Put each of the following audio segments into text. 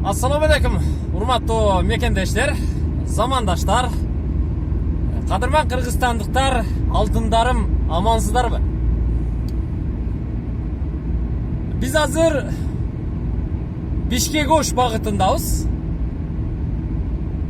Assalamu alaikum, урматтуу мекендештер, замандаштар, кадырман кыргызстандыктар, алтындарым, амансыздарбы? Биз азыр Бишкек-Ош багытындабыз.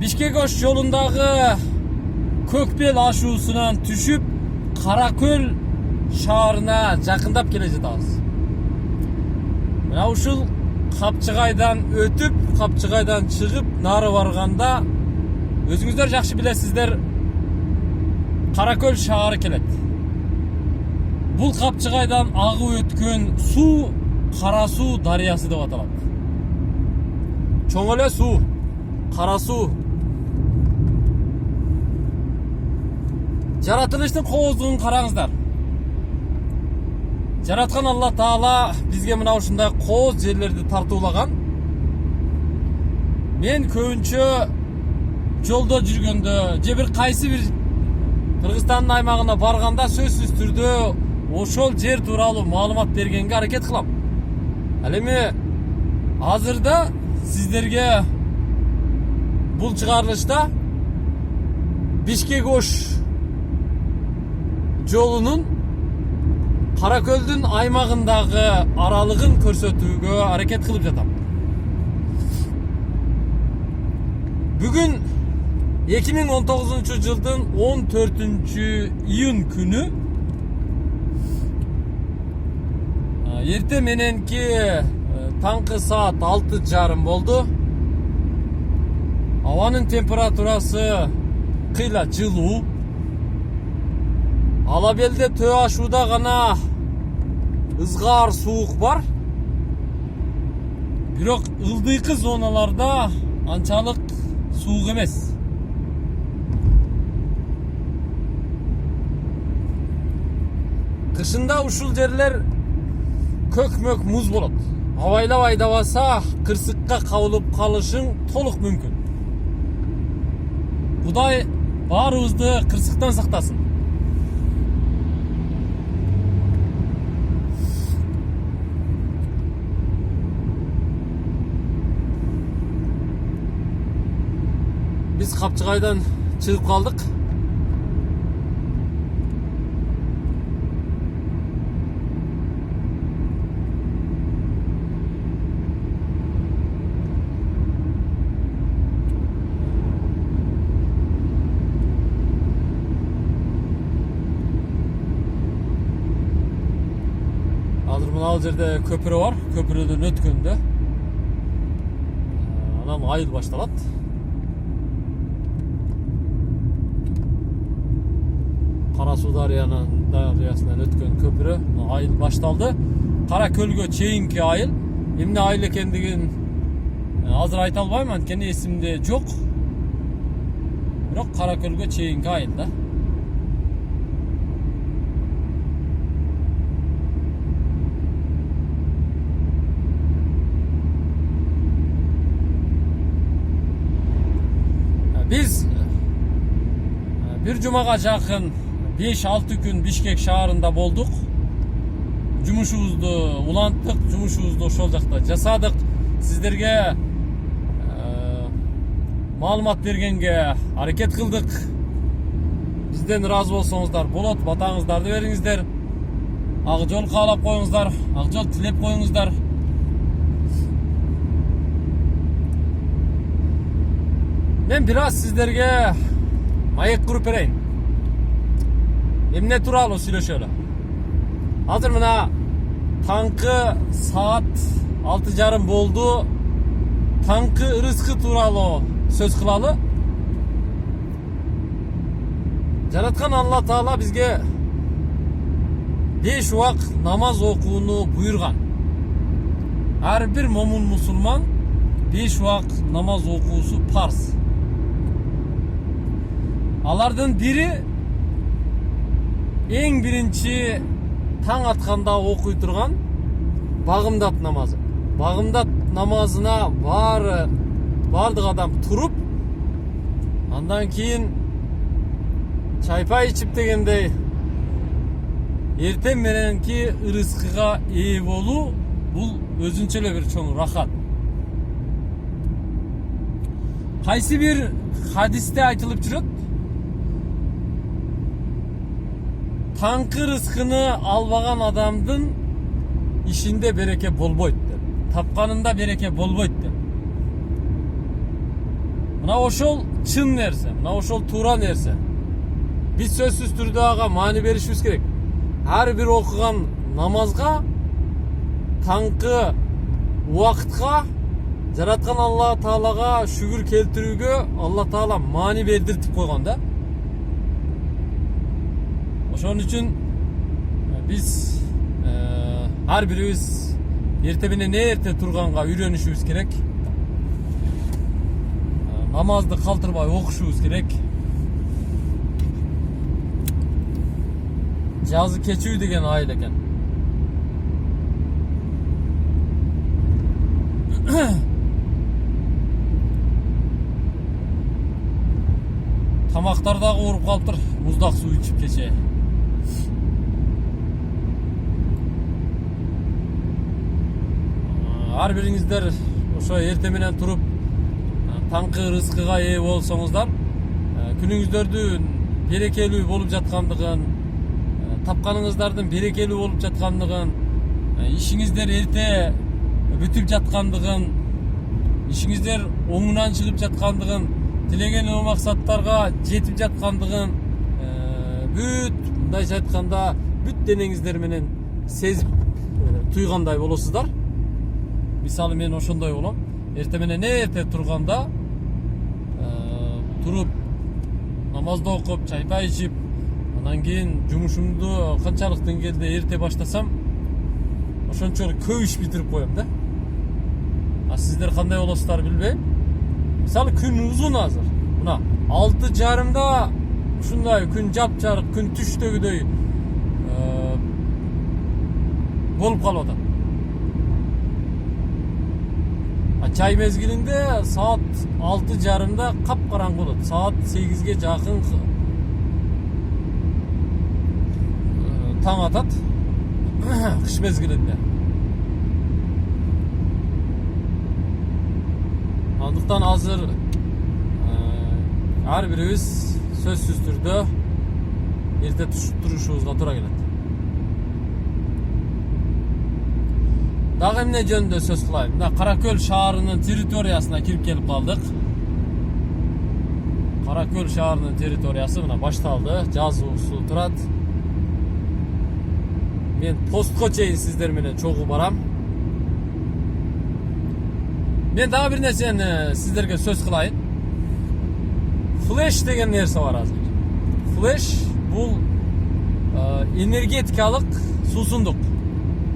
Бишкек-Ош жолундагы Көкбел ашуусунан түшүп, Каракөл шаарына жакындап келе жатабыз. Мына ушул Капчыгайдан өтүп, Капчыгайдан чыгып, нары барганда өзүңүздөр жакшы билесиздер, Каракөл шаары келет. Бул Капчыгайдан агып өткөн суу Кара суу дарыясы деп аталат. Чоң эле суу, кара суу. Жаратылыштын кооздугун караңыздар. Жараткан Алла Таала бизге мына ушундай кооз жерлерди тартуулаган. Мен көбүнчө жолдо жүргөндө, же бир кайсы бир Кыргызстандын аймагына барганда сөзсүз түрдө ошол жер тууралуу маалымат бергенге аракет кылам. Ал эми азырда сиздерге бул чыгарылышта Бишкек-Ош жолунун Каракөлдүн аймагындагы аралыгын көрсөтүүгө аракет кылып жатам. Бүгүн 2019 жылдын 14-июнь күнү эрте мененки таңкы саат 6:30 болду. Абанын температурасы кыйла жылуу. Ала белде Төө ашууда гана ызгаар суук бар. Бирок ылдыйкы зоналарда анчалык суук эмес. Кышында ушул жерлер көкмөк муз болот. Абайлап айдабаса кырсыкка кабылып калышың толук мүмкүн. Кудай баарыбызды кырсыктан сактасын. Biz Капчыгайдан чыгып калдык. Азыр мына жерде көпүрө бар. Көпүрөдөн өткөндө анан айыл башталат. Кара суу дарыясынан өткөн көпүрө айыл башталды. Каракөлгө чейинки айыл. Эмне айыл экендигин азыр айта албайм, анткени эсимде жок. Бирок Каракөлгө чейинки айыл да. Biz bir жумага жакын 5-6 күн Бишкек шаарында болдук. Жумушубузду уланттык, жумушубузду ошол жакта жасадык. Сиздерге маалымат бергенге аракет кылдык. Бизден ыраазы болсоңуздар болот, батаңыздарды бериңиздер. Ак жол каалап коюңуздар, ак жол тилеп коюңуздар. Мен бир аз сиздерге маек куруп берейин. Эмне тууралуу сүйлөшөлү. Азыр мына таңкы саат 6:30 болду. Таңкы ырыскы тууралуу сөз кылалы. Жараткан Алла Таала бизге 5 убак намаз окууну буйрган. Ар бир момун мусулман 5 убак намаз окуусу парз. Алардын бири эң биринчи таң атканда окуй турган багымдат намазы. Багымдат намазына бардык адам туруп, андан кийин чайпай ичип дегендей эртең мененки ырыскыга ээ болуу бул өзүнчө эле бир чоң рахат. Qaysi bir hadiste айтылып жүрөт? Таңкы рызкыны албаган адамдын ишинде береке болбойт деп. Тапканында береке болбойт деп. Мына ошол чын нерсе, мына ошол туура нерсе. Биз сөзсүз түрдө ага маани беришибиз керек. Ар бир окуган намазга, таңкы убакытка жараткан Алла Таалага шүгүр келтирүүгө Алла Таала маани бердиртип койгон да. Ошон үчүн биз ар бирибиз эрте менен эрте турганга үйрөнүшүбүз керек. Намазды калтырбай окушубуз керек. Жазы кечүү деген айыл экен. Тамактар дагы ооруп калыптыр, муздак суу ичип кече. Ар бириңиздер ошо эрте менен туруп таңкы рызкыга ээ болсоңуздар, күнүңүздөрдүн берекелүү болуп жаткандыгын, тапканыңыздардын берекелүү болуп жаткандыгын, ишиңиздер эрте бүтүп жаткандыгын, ишиңиздер оңунан чыгып жаткандыгын, тилеген максаттарга жетип жаткандыгын бүт, мындайча айтканда, бүт денеңиздер менен сезип туйгандай болосуздар. Мисалы мен ошондой болом. Эрте менен эрте турганда, туруп намазды окуп, чайпай ичип, анан кийин жумушумду канчалык деңгээлде эрте баштасам, ошончолук көп иш битирип коем да. А сиздер кандай болосуздар билбейм. Мисалы күн узун азыр. Мына 6:30да ушундай күн жапжарык, күн түштөгүдөй болуп калып атат. Чай мезгилинде саат 6:30да капкараңгы болот. Саат 8ге жакын таң атат. Кыш мезгилинде. Андыктан азыр ар бирибиз сөзсүз түрдө эрте турушубузга туура келет. Дагы эмне жөнүндө сөз кылайын? Мына Каракөл шаарынын территориясына кирип келип калдык. Каракөл шаарынын территориясы мына башталды. Жазуусу турат. Мен постко чейин сиздер менен чогуу барам. Мен дагы бир нерсени сиздерге сөз кылайын. Флеш деген нерсе бар азыр. Флеш бул энергетикалык суусундук.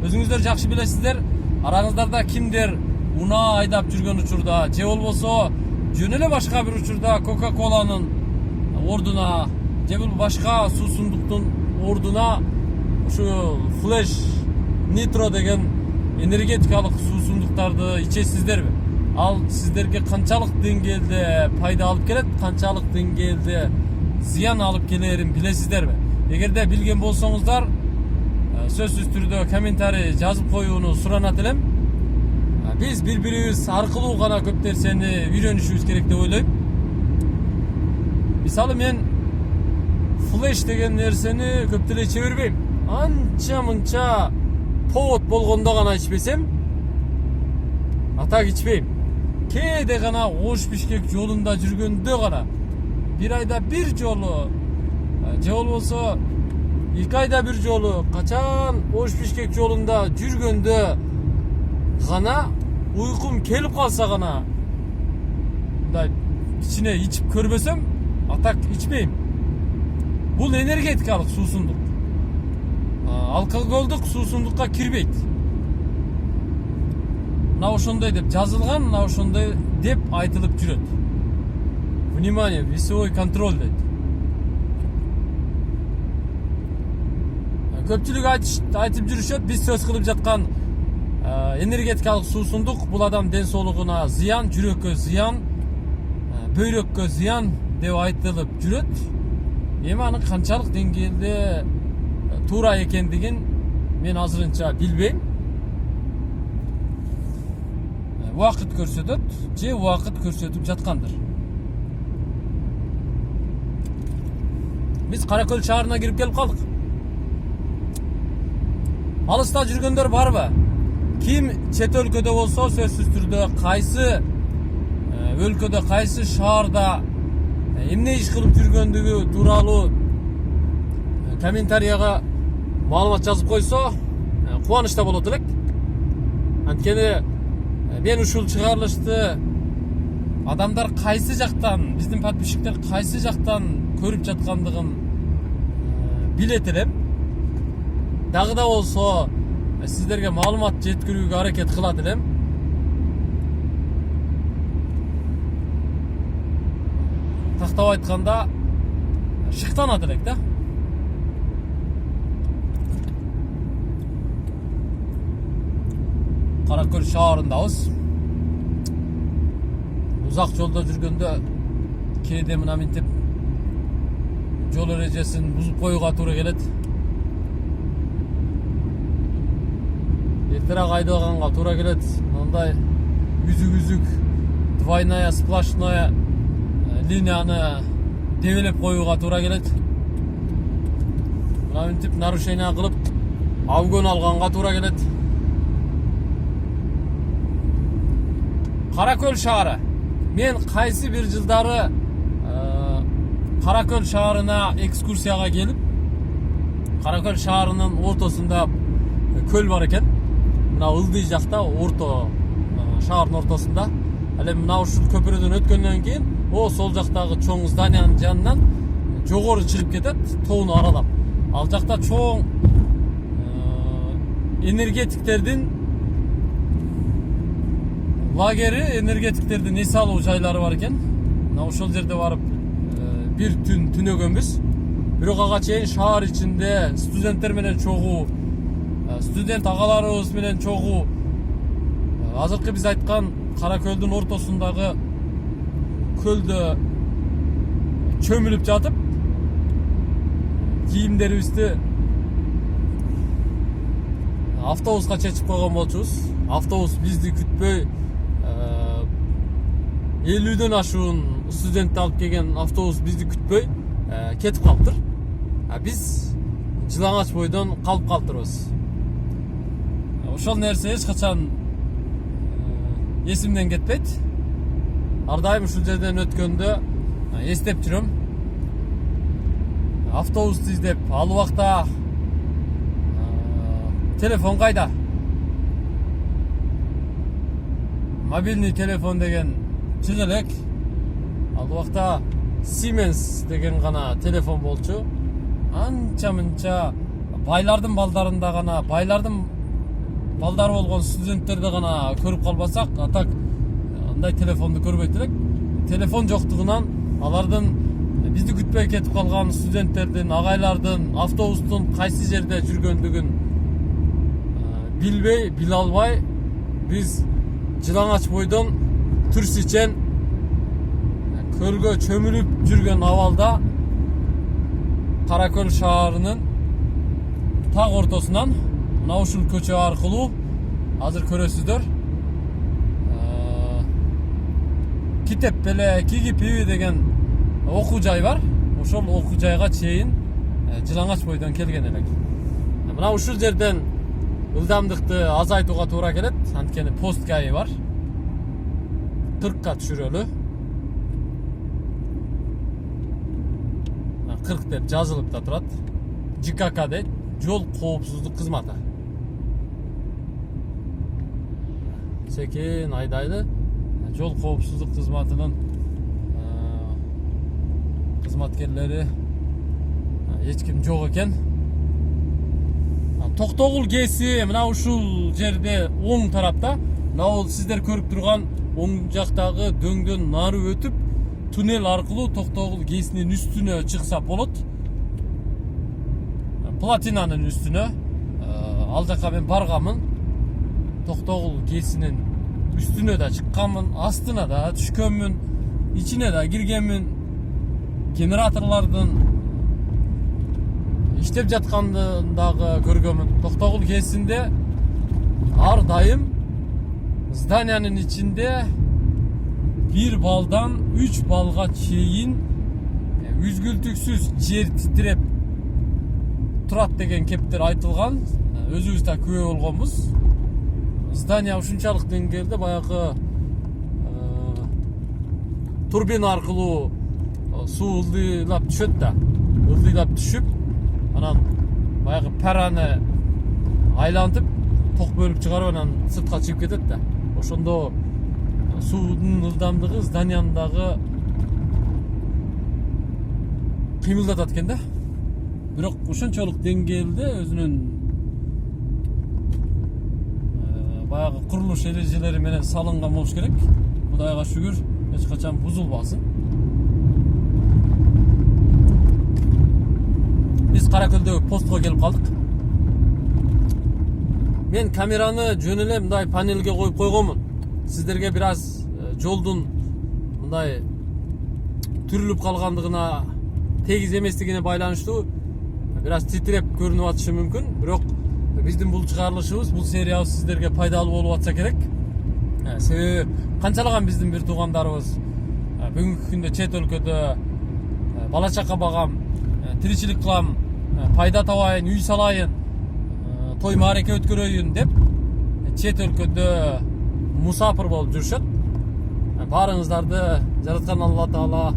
Өзүңүздөр жакшы билесиздер, араңыздарда кимдер унаа айдап жүргөн учурда, же болбосо жөн эле башка бир учурда Кока-Коланын ордуна, же болбосо башка суусундуктун ордуна ушу флеш нитро деген энергетикалык суусундуктарды ичесиздерби? Ал сиздерге канчалык деңгээлде пайда алып келет, канчалык деңгээлде зыян алып келерин билесиздерби? Эгерде билген болсоңуздар, сөзсүз түрдө комментарий жазып коюуну суранат элем. Биз бири-бирибиз аркылуу гана көп нерсени үйрөнүшүбүз керек деп ойлойм. Мисалы мен флеш деген нерсени көп деле иче бербейм. Анча-мынча повод болгондо гана ичпесем, атак ичпейм. Кээде гана Ош Бишкек жолунда жүргөндө гана, бир айда бир жолу, же болбосо 2 айда бир жолу, качан Ош Бишкек жолунда жүргөндө гана уйкум келип калса гана, мындай кичине ичип көрбөсөм, атак ичпейм. Бул энергетикалык суусундук. Алкоголдук суусундукка кирбейт. Мына ошондой деп жазылган, мына ошондой деп айтылып жүрөт. Внимание, весовой контроль дейт. Көпчүлүк айтып жүрүшөт, биз сөз кылып жаткан энергетикалык суусундук бул адам ден соолугуна зыян, жүрөккө зыян, бөйрөккө зыян деп айтылып жүрөт. Эми анын канчалык деңгээлде туура экендигин мен азырынча билбейм. Убакыт көрсөтөт, же убакыт көрсөтүп жаткандыр. Biz Karakөл şaharına girip gelip kaldık. Alыста жүргөндөр барбы? Ким чет өлкөдө болсо сөзсүз түрдө кайсы өлкөдө кайсы шаарда эмне иш кылып жүргөндүгү тууралуу комментарияга маалымат жазып койсо кубанычта болот элек. Анткени мен ушул чыгарылышты адамдар кайсы жактан, биздин подписчиктер кайсы жактан көрүп жаткандыгын билет элем. Дагы да болсо сиздерге маалымат жеткирүүгө аракет кылат элем. Тактап айтканда шыктанат элек да. Karakөл шаарындабыз. Узак жолдо жүргөндө кээде мына мынтип жол эрежесин бузуп коюуга туура келет. Эртерээк айдаганга туура келет. Мындай үзүк двойная сплошная линияны дебелеп коюуга туура келет. Мына мынтип нарушение кылып обгон алганга туура келет. Karakөл шаары. Мен кайсы бир жылдары Karakөл шаарына экскурсияга келип, Karakөл шаарынын ортосунда көл бар экен. Мына ылдый жакта, орто шаардын ортосунда. Эле мына ушул көпүрөдөн өткөндөн кийин, сол жактагы чоң зданиянын жанынан жогору чыгып кетет, тоону аралап. Ал жакта чоң энергетиктердин лагери, энергетиктердин эс алуу жайлары бар экен. Мына ошол жерде барып бир түн түнөгөнбүз. Бирок ага чейин шаар ичинде студенттер менен чогуу, студент агаларыбыз менен чогуу азыркы биз айткан Каракөлдүн ортосундагы көлдө чөмүлүп жатып, кийимдерибизди автобуска чечип койгон болчубуз. Автобус бизди күтпөй 50дөн ашуун студентти алып келген автобус бизди күтпөй кетип калыптыр. Биз Жылаңач бойдон калып калыптырбыз. Ошол нерсе эч качан эсимден кетпейт. Ар дайым ушул жерден өткөндө эстеп жүрөм. Автобусту издеп, ал убакта телефон кайда? Мобильный телефон деген чык элек. Ал убакта Siemens деген гана телефон болчу. Анча-мынча байлардын балдарында гана, байлардын балдары болгон студенттерди гана көрүп калбасак, атак андай телефонду көрбөйт элек. Телефон жоктугунан алардын бизди күтпөй кетип калган студенттердин, агайлардын автобустун кайсы жерде жүргөндүгүн билбей, биле албай, биз Жылаңач бойдон Түрсичен көлгө чөмүлүп жүргөн абалда Каракөл шаарынын так ортосунан мына ушул көчө аркылуу азыр көрөсүздөр Китеп беле Кигипиби деген окуу жай бар. Ошол окуу жайга чейин Жылаңач бойдон келген элек. Мына ушул жерден ылдамдыкты азайтууга туура келет. Анткени пост гайы бар. 40ка түшүрөлү. 40 деп жазылып да турат. ЖКК дейт, жол коопсуздук кызматы. Секен айдайды. Жол коопсуздук кызматынын кызматкерлери эч ким жок экен. Токтогул гээси мына ушул жерде оң тарапта. Мына сиздер көрүп турган оң жактагы дөңдөн нары өтүп, туннел аркылуу Токтогул гээсинин үстүнө чыкса болот. Платинанын үстүнө. Ал жака мен барганмын. Токтогул гээсинин үстүнө да чыкканмын, астына да түшкөнмүн, ичине да киргенмин. Генераторлордун иштеп жаткандын дагы көргөнмүн. Токтогул гээсинде ар дайым зданиянын ичинде 1 балдан 3 балга чейин үзгүлтүксүз жер титиреп турат деген кептер айтылган. Өзүбүз да күбө болгонбуз. Здание ушунчалык деңгээлде баягы турбина аркылуу суу ылдыйлап түшөт да. Ылдыйлап түшүп, анан баягы параны айлантып, ток бөлүп чыгарып, анан сыртка чыгып кетет да. Ошондо суунун ылдамдыгы зданияндагы кыймылдатат экен да. Бирок ошончолук деңгээлде өзүнүн баягы курулуш эрежелери менен салынган болуш керек. Кудайга шүгүр, эч качан бузулбасын. Биз Каракөлдөгү постко келип калдык. Мен камераны жөн эле мындай панелге коюп койгонмун. Сиздерге бир аз жолдун мындай түрүлүп калгандыгына, тегиз эместигине байланыштуу бир аз титиреп көрүнүп атышы мүмкүн. Бирок биздин бул чыгарылышыбыз, бул сериябыз сиздерге пайдалуу болуп атса керек. Себеби канчалаган биздин бир туугандарыбыз бүгүнкү күндө чет өлкөдө бала чака багам, тиричилик кылам, пайда табайын, үй салайын, той маареке өткөрөйүн деп чет өлкөдө мусапыр болуп жүрүшөт. Баарыңыздарды жараткан Алла Таала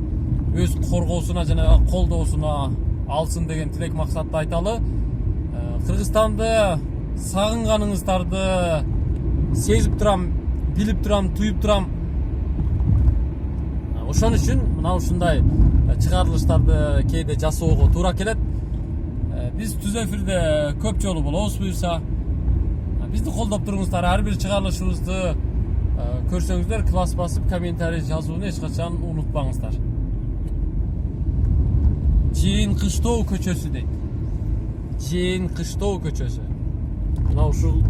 өз коргоосуна жана колдоосуна алсын деген тилек максатта айталы. Кыргызстанды сагынганыңыздарды сезип турам, билип турам, туюп турам. Ошон үчүн мына ушундай чыгарылыштарды кээде жасоого туура келет. Биз түз эфирде көп жолу болобуз буюрса. Бизди колдоп туруңуздар, ар бир чыгарылышыбызды көрсөңүздөр, класс басып комментарий жазууну эч качан унутпаңыздар. Жээн Кыштоо көчөсү дейт. Жээн Кыштоо көчөсү. Мына ушул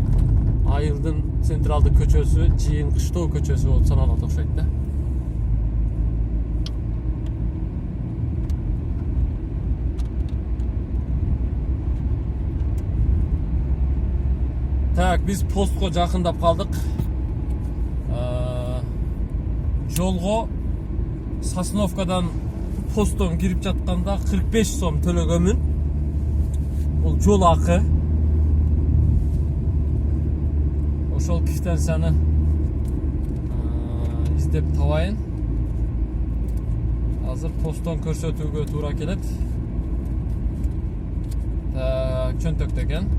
айылдын централдык көчөсү Жээн Кыштоо көчөсү болуп саналат окшойт да. Так, биз постко жакындап калдык. Жолго Сосновкадан посттон кирип жатканда 45 сом төлөгөмүн. Бул жол акы. Ошол квитанцияны издеп табайын. Азыр посттон көрсөтүүгө туура келет. Так, чөнтөк деген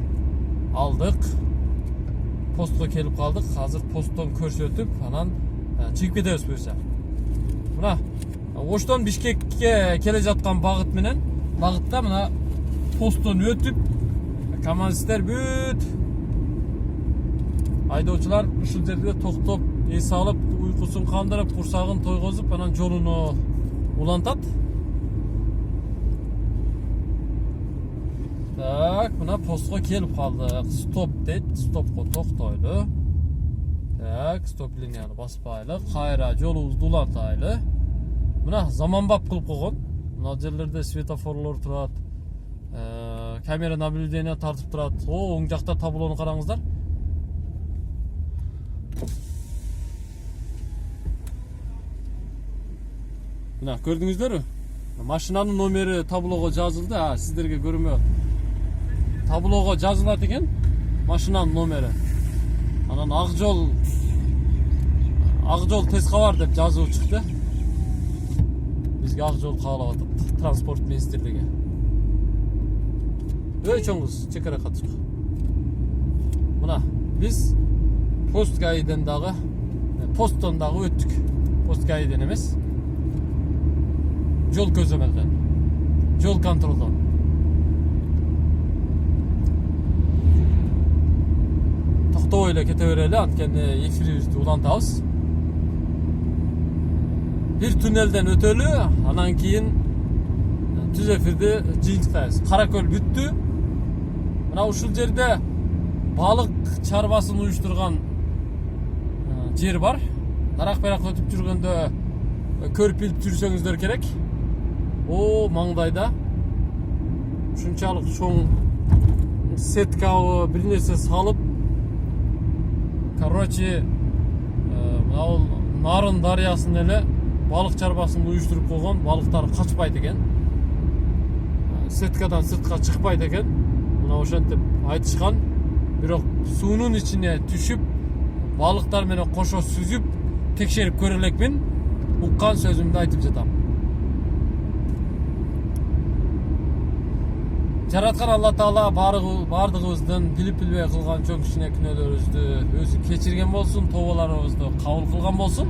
алдык. Постко келип калдык. Азыр посттон көрсөтүп, анан чыгып кетебиз буюрса. Мына Оштон Бишкекке келе жаткан багыт менен багытта мына посттон өтүп, КамАЗистер бүт айдоочулар ушул жерде токтоп, эс алып, уйкусун кандырып, курсагын тойгозуп, анан жолуну улантат. Так, мына постко келип калдык. Стоп дейт, стопко токтойлу. Так, стоп линияны баспайлы, кайра жолубузду улантайлы. Мына заманбап кылып койгон. Мына жерлерде светофорлор турат. Камера наблюдение тартып турат. Оң жакта таблону караңыздар. Мына көрдүңүздөрбү? Машинанын номери таблого жазылды. Сиздерге көрүнбөйт. Таблого жазылат экен машинанын номери. Анан ак жол тез кабар деп жазуу чыкты. Бизге ак жол каалап атат транспорт министрлиги. Ой чоң кыз, чекара катышка. Мына биз посткайден дагы, посттон дагы өттүк. Посткайден эмес. Жол көзөмөлдөн. Жол контролдон. Токтобой эле кете берели, анткени эфирибизди улантабыз. Бир туннелден өтөлү, анан кийин түз эфирди жыйынтыктайбыз. Каракөл бүттү. Мына ушул жерде балык чарбасын уюштурган жер бар. Нарак-барак өтүп жүргөндө көрүп билип жүрсөңүздөр керек. О, маңдайда ушунчалык чоң сеткабы бир нерсе салып, короче, мына Нарын дарыясын эле балык чарбасын уюштуруп койгон, балыктар качпайт экен. Сеткадан сыртка чыкпайт экен. Мына ошентип айтышкан. Бирок суунун ичине түшүп, балыктар менен кошо сүзүп, текшерип көрө элекмин. Уккан сөзүмдү айтып жатам. Жараткан Алла Таала бардыгыбыздын билип билбей кылган чоң кичине күнөөлөрүбүздү өзү кечирген болсун, тобаларыбызды кабыл кылган болсун.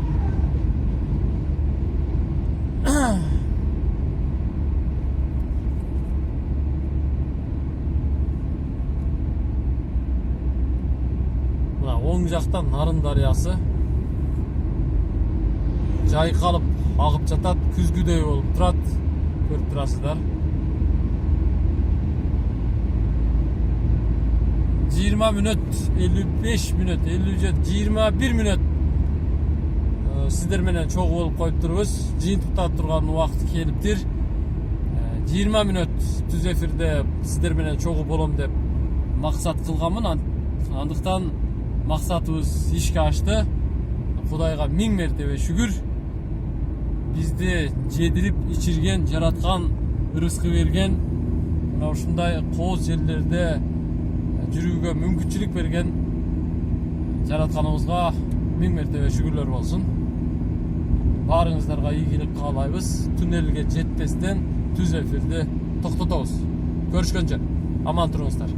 Мына оң жактан Нарын дарыясы жайкалып агып жатат, күзгүдөй болуп турат. Көрүп турасыздар. 20 мүнөт, 55 мүнөт, 21 мүнөт сиздер менен чогуу болуп коюп турбуз. Жыйынтыкта турган убакыт келиптир. 20 мүнөт түз эфирде сиздер менен чогуу болом деп максат кылганмын. Андыктан максатыбыз ишке ашты. Кудайга 1000 мертебе шүгүр. Бизди жедирип ичирген, жараткан, рызкы берген, мына ушундай кооз жерлерде жүрүүгө мүмкүнчүлүк берген жаратканыбызга 1000 мертебе шүгүрлөр болсун. Баарыңыздарга ийгилик каалайбыз. Туннелге жетпестен түз эфирди токтотобуз. Көрүшкөнчө аман туруңуздар.